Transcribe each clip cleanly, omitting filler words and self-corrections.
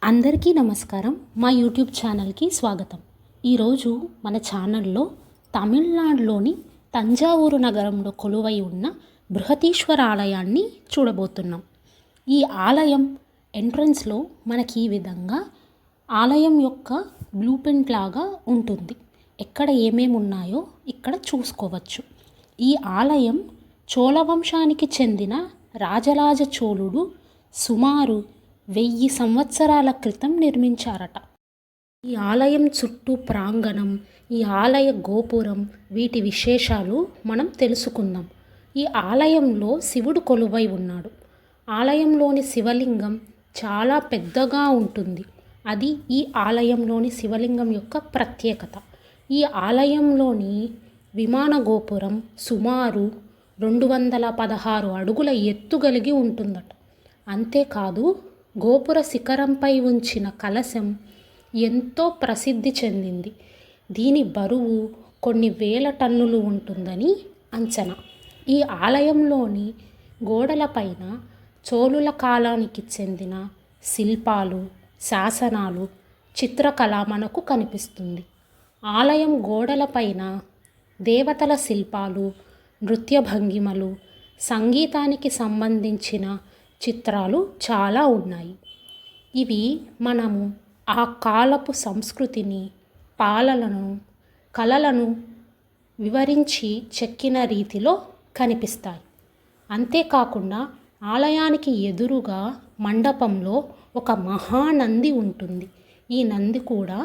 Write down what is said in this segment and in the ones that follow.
అందరికీ నమస్కారం. మా యూట్యూబ్ ఛానల్కి స్వాగతం. ఈరోజు మన ఛానల్లో తమిళనాడులోని తంజావూరు నగరంలో కొలువై ఉన్న బృహదీశ్వర ఆలయాన్ని చూడబోతున్నాం. ఈ ఆలయం ఎంట్రన్స్లో మనకి ఈ విధంగా ఆలయం యొక్క బ్లూ ప్రింట్ లాగా ఉంటుంది. ఎక్కడ ఏమేమి ఉన్నాయో ఇక్కడ చూసుకోవచ్చు. ఈ ఆలయం చోళ వంశానికి చెందిన రాజరాజ చోళుడు సుమారు 1000 సంవత్సరాల క్రితం నిర్మించారట. ఈ ఆలయం చుట్టూ ప్రాంగణం, ఈ ఆలయ గోపురం, వీటి విశేషాలు మనం తెలుసుకుందాం. ఈ ఆలయంలో శివుడు కొలువై ఉన్నాడు. ఆలయంలోని శివలింగం చాలా పెద్దగా ఉంటుంది. అది ఈ ఆలయంలోని శివలింగం యొక్క ప్రత్యేకత. ఈ ఆలయంలోని విమాన గోపురం సుమారు 216 అడుగుల ఎత్తు కలిగి ఉంటుందట. అంతేకాదు గోపుర శిఖరంపై ఉంచిన కలశం ఎంతో ప్రసిద్ధి చెందింది. దీని బరువు కొన్ని వేల టన్నులు ఉంటుందని అంచనా. ఈ ఆలయంలోని గోడలపైన చోళుల కాలానికి చెందిన శిల్పాలు, శాసనాలు, చిత్రకళ మనకు కనిపిస్తుంది. ఆలయం గోడలపైన దేవతల శిల్పాలు, నృత్య భంగిమలు, సంగీతానికి సంబంధించిన చిత్రాలు చాలా ఉన్నాయి. ఇవి మనము ఆ కాలపు సంస్కృతిని, పాలనను, కళలను వివరించి చెక్కిన రీతిలో కనిపిస్తాయి. అంతేకాకుండా ఆలయానికి ఎదురుగా మండపంలో ఒక మహానంది ఉంటుంది. ఈ నంది కూడా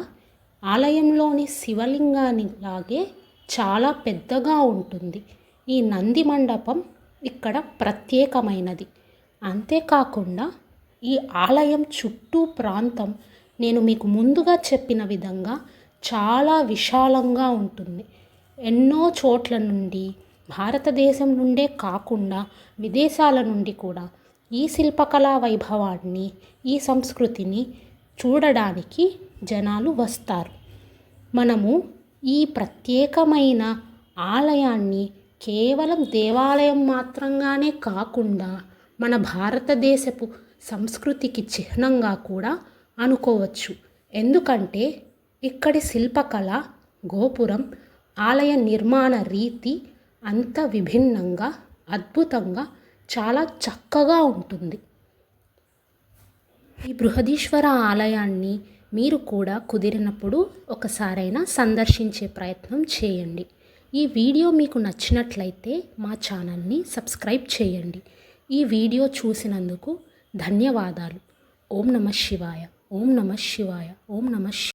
ఆలయంలోని శివలింగానిలాగే చాలా పెద్దగా ఉంటుంది. ఈ నంది మండపం ఇక్కడ ప్రత్యేకమైనది. అంతేకాకుండా ఈ ఆలయం చుట్టూ ప్రాంతం నేను మీకు ముందుగా చెప్పిన విధంగా చాలా విశాలంగా ఉంటుంది. ఎన్నో చోట్ల నుండి, భారతదేశం నుండే కాకుండా విదేశాల నుండి కూడా ఈ శిల్పకళా వైభవాన్ని, ఈ సంస్కృతిని చూడడానికి జనాలు వస్తారు. మనము ఈ ప్రత్యేకమైన ఆలయాన్ని కేవలం దేవాలయం మాత్రంగానే కాకుండా మన భారతదేశపు సంస్కృతికి చిహ్నంగా కూడా అనుకోవచ్చు. ఎందుకంటే ఇక్కడి శిల్పకళ, గోపురం, ఆలయ నిర్మాణ రీతి అంత విభిన్నంగా, అద్భుతంగా, చాలా చక్కగా ఉంటుంది. ఈ బృహదీశ్వర ఆలయాన్ని మీరు కూడా కుదిరినప్పుడు ఒకసారైనా సందర్శించే ప్రయత్నం చేయండి. ఈ వీడియో మీకు నచ్చినట్లయితే మా ఛానల్ని సబ్స్క్రైబ్ చేయండి. ఈ వీడియో చూసినందుకు ధన్యవాదాలు. ఓం నమః శివాయ, ఓం నమః శివాయ, ఓం నమః